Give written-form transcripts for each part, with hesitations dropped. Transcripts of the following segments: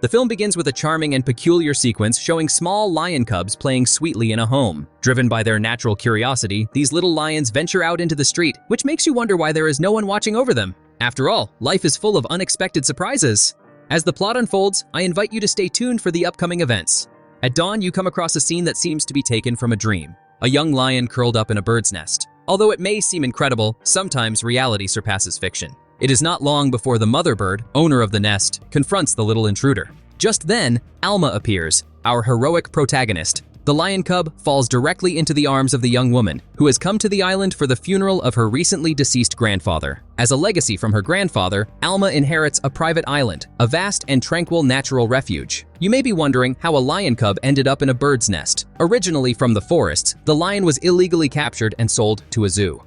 The film begins with a charming and peculiar sequence showing small lion cubs playing sweetly in a home. Driven by their natural curiosity, these little lions venture out into the street, which makes you wonder why there is no one watching over them. After all, life is full of unexpected surprises. As the plot unfolds, I invite you to stay tuned for the upcoming events. At dawn, you come across a scene that seems to be taken from a dream. A young lion curled up in a bird's nest. Although it may seem incredible, sometimes reality surpasses fiction. It is not long before the mother bird, owner of the nest, confronts the little intruder. Just then, Alma appears, our heroic protagonist. The lion cub falls directly into the arms of the young woman, who has come to the island for the funeral of her recently deceased grandfather. As a legacy from her grandfather, Alma inherits a private island, a vast and tranquil natural refuge. You may be wondering how a lion cub ended up in a bird's nest. Originally from the forests, the lion was illegally captured and sold to a zoo.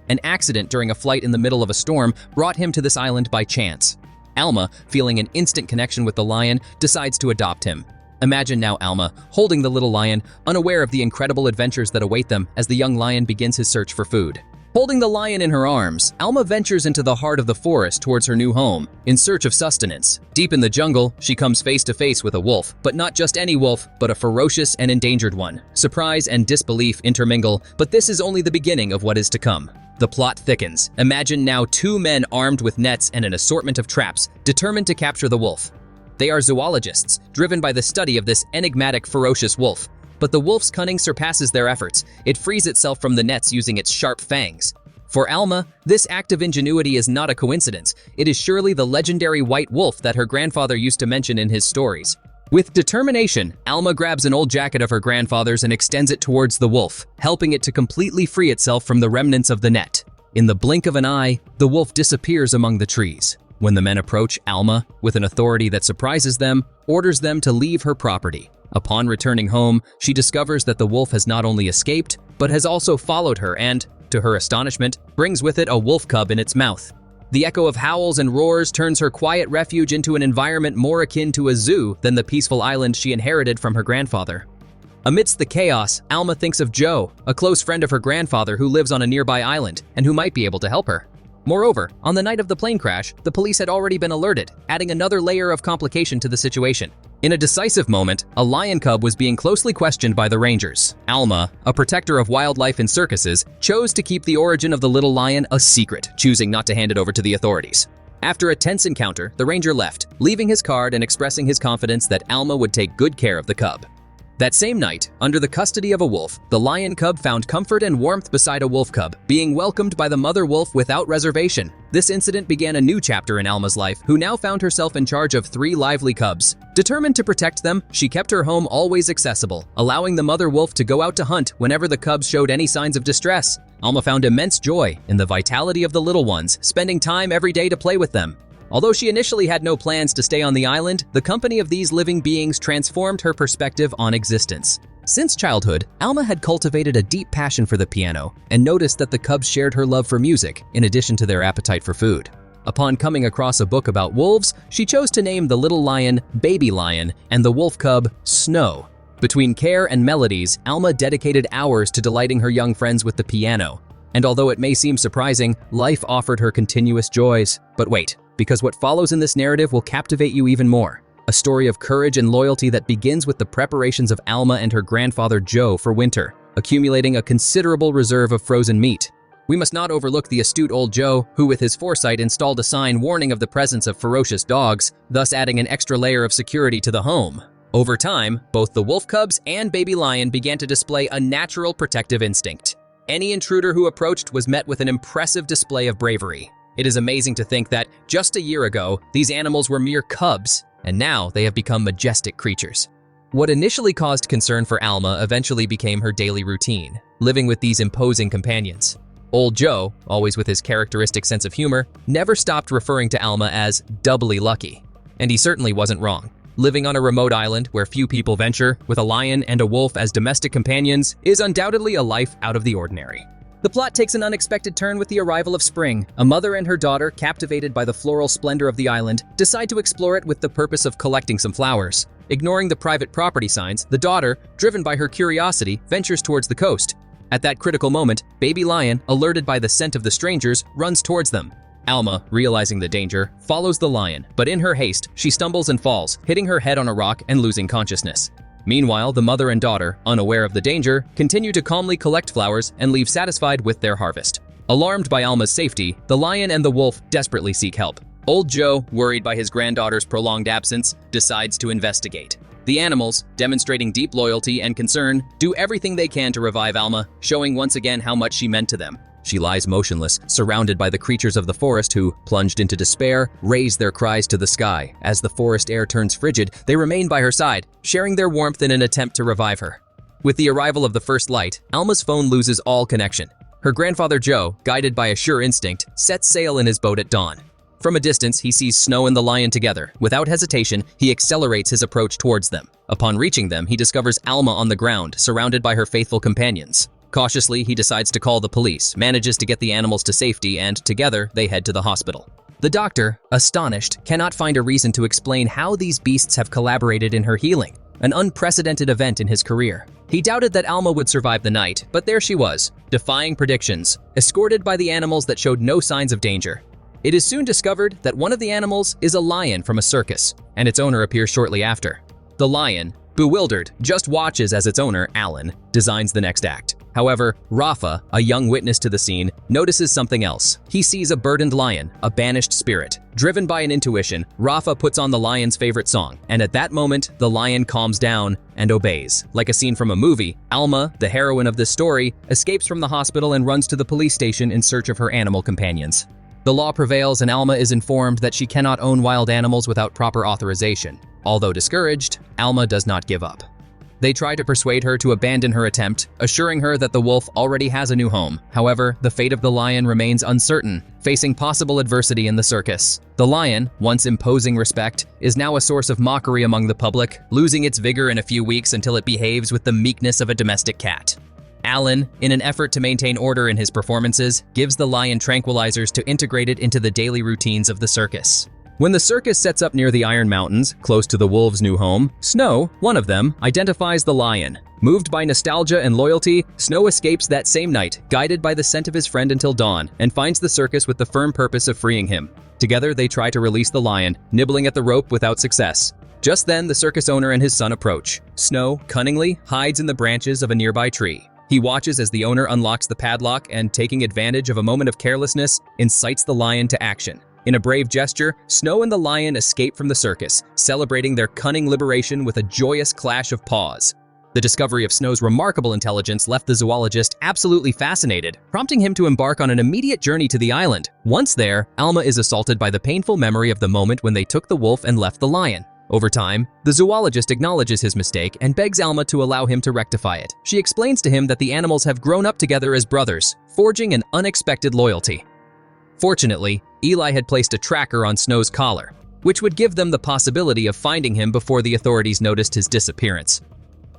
An accident during a flight in the middle of a storm brought him to this island by chance. Alma, feeling an instant connection with the lion, decides to adopt him. Imagine now Alma, holding the little lion, unaware of the incredible adventures that await them as the young lion begins his search for food. Holding the lion in her arms, Alma ventures into the heart of the forest towards her new home, in search of sustenance. Deep in the jungle, she comes face to face with a wolf, but not just any wolf, but a ferocious and endangered one. Surprise and disbelief intermingle, but this is only the beginning of what is to come. The plot thickens. Imagine now two men armed with nets and an assortment of traps, determined to capture the wolf. They are zoologists, driven by the study of this enigmatic, ferocious wolf. But the wolf's cunning surpasses their efforts. It frees itself from the nets using its sharp fangs. For Alma, this act of ingenuity is not a coincidence. It is surely the legendary white wolf that her grandfather used to mention in his stories. With determination, Alma grabs an old jacket of her grandfather's and extends it towards the wolf, helping it to completely free itself from the remnants of the net. In the blink of an eye, the wolf disappears among the trees. When the men approach, Alma, with an authority that surprises them, orders them to leave her property. Upon returning home, she discovers that the wolf has not only escaped, but has also followed her and, to her astonishment, brings with it a wolf cub in its mouth. The echo of howls and roars turns her quiet refuge into an environment more akin to a zoo than the peaceful island she inherited from her grandfather. Amidst the chaos, Alma thinks of Joe, a close friend of her grandfather who lives on a nearby island and who might be able to help her. Moreover, on the night of the plane crash, the police had already been alerted, adding another layer of complication to the situation. In a decisive moment, a lion cub was being closely questioned by the rangers. Alma, a protector of wildlife in circuses, chose to keep the origin of the little lion a secret, choosing not to hand it over to the authorities. After a tense encounter, the ranger left, leaving his card and expressing his confidence that Alma would take good care of the cub. That same night, under the custody of a wolf, the lion cub found comfort and warmth beside a wolf cub, being welcomed by the mother wolf without reservation. This incident began a new chapter in Alma's life, who now found herself in charge of 3 lively cubs. Determined to protect them, she kept her home always accessible, allowing the mother wolf to go out to hunt whenever the cubs showed any signs of distress. Alma found immense joy in the vitality of the little ones, spending time every day to play with them. Although she initially had no plans to stay on the island, the company of these living beings transformed her perspective on existence. Since childhood, Alma had cultivated a deep passion for the piano and noticed that the cubs shared her love for music, in addition to their appetite for food. Upon coming across a book about wolves, she chose to name the little lion Baby Lion and the wolf cub Snow. Between care and melodies, Alma dedicated hours to delighting her young friends with the piano. And although it may seem surprising, life offered her continuous joys. But wait, because what follows in this narrative will captivate you even more. A story of courage and loyalty that begins with the preparations of Alma and her grandfather Joe for winter, accumulating a considerable reserve of frozen meat. We must not overlook the astute old Joe, who with his foresight installed a sign warning of the presence of ferocious dogs, thus adding an extra layer of security to the home. Over time, both the wolf cubs and baby lion began to display a natural protective instinct. Any intruder who approached was met with an impressive display of bravery. It is amazing to think that, just a year ago, these animals were mere cubs, and now they have become majestic creatures. What initially caused concern for Alma eventually became her daily routine, living with these imposing companions. Old Joe, always with his characteristic sense of humor, never stopped referring to Alma as doubly lucky. And he certainly wasn't wrong. Living on a remote island where few people venture, with a lion and a wolf as domestic companions, is undoubtedly a life out of the ordinary. The plot takes an unexpected turn with the arrival of spring. A mother and her daughter, captivated by the floral splendor of the island, decide to explore it with the purpose of collecting some flowers. Ignoring the private property signs, the daughter, driven by her curiosity, ventures towards the coast. At that critical moment, Baby Lion, alerted by the scent of the strangers, runs towards them. Alma, realizing the danger, follows the lion, but in her haste, she stumbles and falls, hitting her head on a rock and losing consciousness. Meanwhile, the mother and daughter, unaware of the danger, continue to calmly collect flowers and leave satisfied with their harvest. Alarmed by Alma's safety, the lion and the wolf desperately seek help. Old Joe, worried by his granddaughter's prolonged absence, decides to investigate. The animals, demonstrating deep loyalty and concern, do everything they can to revive Alma, showing once again how much she meant to them. She lies motionless, surrounded by the creatures of the forest who, plunged into despair, raise their cries to the sky. As the forest air turns frigid, they remain by her side, sharing their warmth in an attempt to revive her. With the arrival of the first light, Alma's phone loses all connection. Her grandfather Joe, guided by a sure instinct, sets sail in his boat at dawn. From a distance, he sees Snow and the lion together. Without hesitation, he accelerates his approach towards them. Upon reaching them, he discovers Alma on the ground, surrounded by her faithful companions. Cautiously, he decides to call the police, manages to get the animals to safety, and together, they head to the hospital. The doctor, astonished, cannot find a reason to explain how these beasts have collaborated in her healing, an unprecedented event in his career. He doubted that Alma would survive the night, but there she was, defying predictions, escorted by the animals that showed no signs of danger. It is soon discovered that one of the animals is a lion from a circus, and its owner appears shortly after. The lion, bewildered, just watches as its owner, Alan, designs the next act. However, Rafa, a young witness to the scene, notices something else. He sees a burdened lion, a banished spirit. Driven by an intuition, Rafa puts on the lion's favorite song, and at that moment, the lion calms down and obeys. Like a scene from a movie, Alma, the heroine of this story, escapes from the hospital and runs to the police station in search of her animal companions. The law prevails and Alma is informed that she cannot own wild animals without proper authorization. Although discouraged, Alma does not give up. They try to persuade her to abandon her attempt, assuring her that the wolf already has a new home. However, the fate of the lion remains uncertain, facing possible adversity in the circus. The lion, once imposing respect, is now a source of mockery among the public, losing its vigor in a few weeks until it behaves with the meekness of a domestic cat. Alan, in an effort to maintain order in his performances, gives the lion tranquilizers to integrate it into the daily routines of the circus. When the circus sets up near the Iron Mountains, close to the wolves' new home, Snow, one of them, identifies the lion. Moved by nostalgia and loyalty, Snow escapes that same night, guided by the scent of his friend until dawn, and finds the circus with the firm purpose of freeing him. Together, they try to release the lion, nibbling at the rope without success. Just then, the circus owner and his son approach. Snow, cunningly, hides in the branches of a nearby tree. He watches as the owner unlocks the padlock and, taking advantage of a moment of carelessness, incites the lion to action. In a brave gesture, Snow and the lion escape from the circus, celebrating their cunning liberation with a joyous clash of paws. The discovery of Snow's remarkable intelligence left the zoologist absolutely fascinated, prompting him to embark on an immediate journey to the island. Once there, Alma is assaulted by the painful memory of the moment when they took the wolf and left the lion. Over time, the zoologist acknowledges his mistake and begs Alma to allow him to rectify it. She explains to him that the animals have grown up together as brothers, forging an unexpected loyalty. Fortunately, Eli had placed a tracker on Snow's collar, which would give them the possibility of finding him before the authorities noticed his disappearance.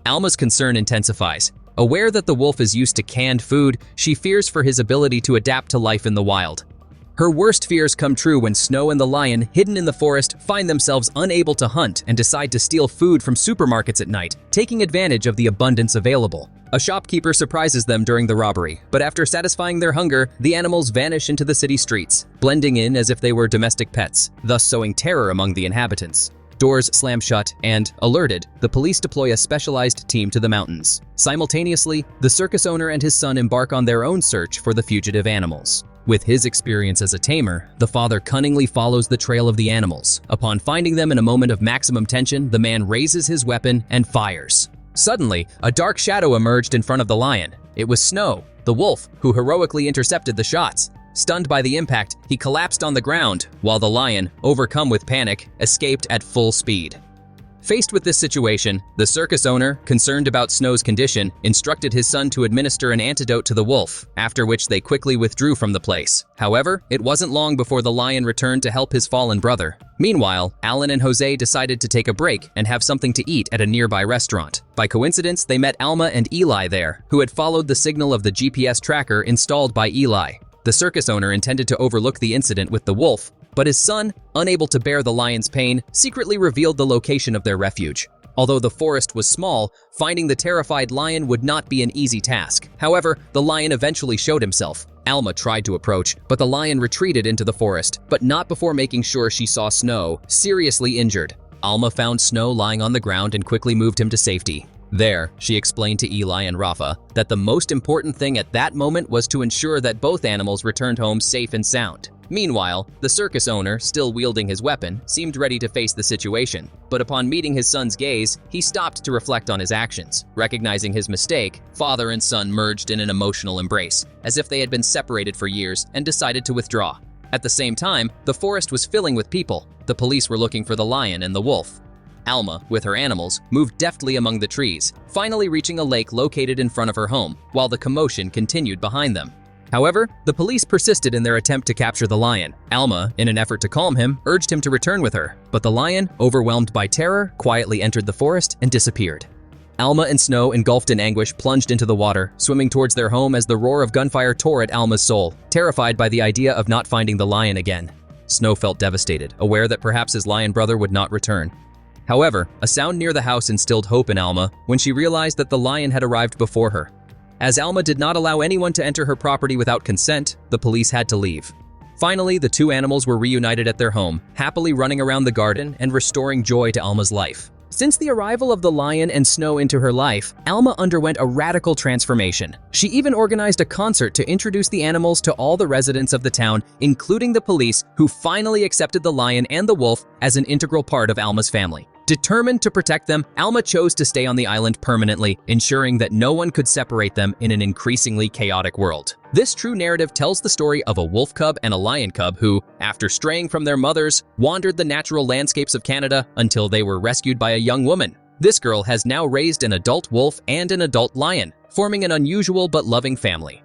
Alma's concern intensifies. Aware that the wolf is used to canned food, she fears for his ability to adapt to life in the wild. Her worst fears come true when Snow and the lion, hidden in the forest, find themselves unable to hunt and decide to steal food from supermarkets at night, taking advantage of the abundance available. A shopkeeper surprises them during the robbery, but after satisfying their hunger, the animals vanish into the city streets, blending in as if they were domestic pets, thus sowing terror among the inhabitants. Doors slam shut, and, alerted, the police deploy a specialized team to the mountains. Simultaneously, the circus owner and his son embark on their own search for the fugitive animals. With his experience as a tamer, the father cunningly follows the trail of the animals. Upon finding them in a moment of maximum tension, the man raises his weapon and fires. Suddenly, a dark shadow emerged in front of the lion. It was Snow, the wolf, who heroically intercepted the shots. Stunned by the impact, he collapsed on the ground, while the lion, overcome with panic, escaped at full speed. Faced with this situation, the circus owner, concerned about Snow's condition, instructed his son to administer an antidote to the wolf, after which they quickly withdrew from the place. However, it wasn't long before the lion returned to help his fallen brother. Meanwhile, Alan and Jose decided to take a break and have something to eat at a nearby restaurant. By coincidence, they met Alma and Eli there, who had followed the signal of the GPS tracker installed by Eli. The circus owner intended to overlook the incident with the wolf, but his son, unable to bear the lion's pain, secretly revealed the location of their refuge. Although the forest was small, finding the terrified lion would not be an easy task. However, the lion eventually showed himself. Alma tried to approach, but the lion retreated into the forest, but not before making sure she saw Snow, seriously injured. Alma found Snow lying on the ground and quickly moved him to safety. There, she explained to Eli and Rafa that the most important thing at that moment was to ensure that both animals returned home safe and sound. Meanwhile, the circus owner, still wielding his weapon, seemed ready to face the situation. But upon meeting his son's gaze, he stopped to reflect on his actions. Recognizing his mistake, father and son merged in an emotional embrace, as if they had been separated for years and decided to withdraw. At the same time, the forest was filling with people. The police were looking for the lion and the wolf. Alma, with her animals, moved deftly among the trees, finally reaching a lake located in front of her home, while the commotion continued behind them. However, the police persisted in their attempt to capture the lion. Alma, in an effort to calm him, urged him to return with her, but the lion, overwhelmed by terror, quietly entered the forest and disappeared. Alma and Snow, engulfed in anguish, plunged into the water, swimming towards their home as the roar of gunfire tore at Alma's soul, terrified by the idea of not finding the lion again. Snow felt devastated, aware that perhaps his lion brother would not return. However, a sound near the house instilled hope in Alma when she realized that the lion had arrived before her. As Alma did not allow anyone to enter her property without consent, the police had to leave. Finally, the two animals were reunited at their home, happily running around the garden and restoring joy to Alma's life. Since the arrival of the lion and Snow into her life, Alma underwent a radical transformation. She even organized a concert to introduce the animals to all the residents of the town, including the police, who finally accepted the lion and the wolf as an integral part of Alma's family. Determined to protect them, Alma chose to stay on the island permanently, ensuring that no one could separate them in an increasingly chaotic world. This true narrative tells the story of a wolf cub and a lion cub who, after straying from their mothers, wandered the natural landscapes of Canada until they were rescued by a young woman. This girl has now raised an adult wolf and an adult lion, forming an unusual but loving family.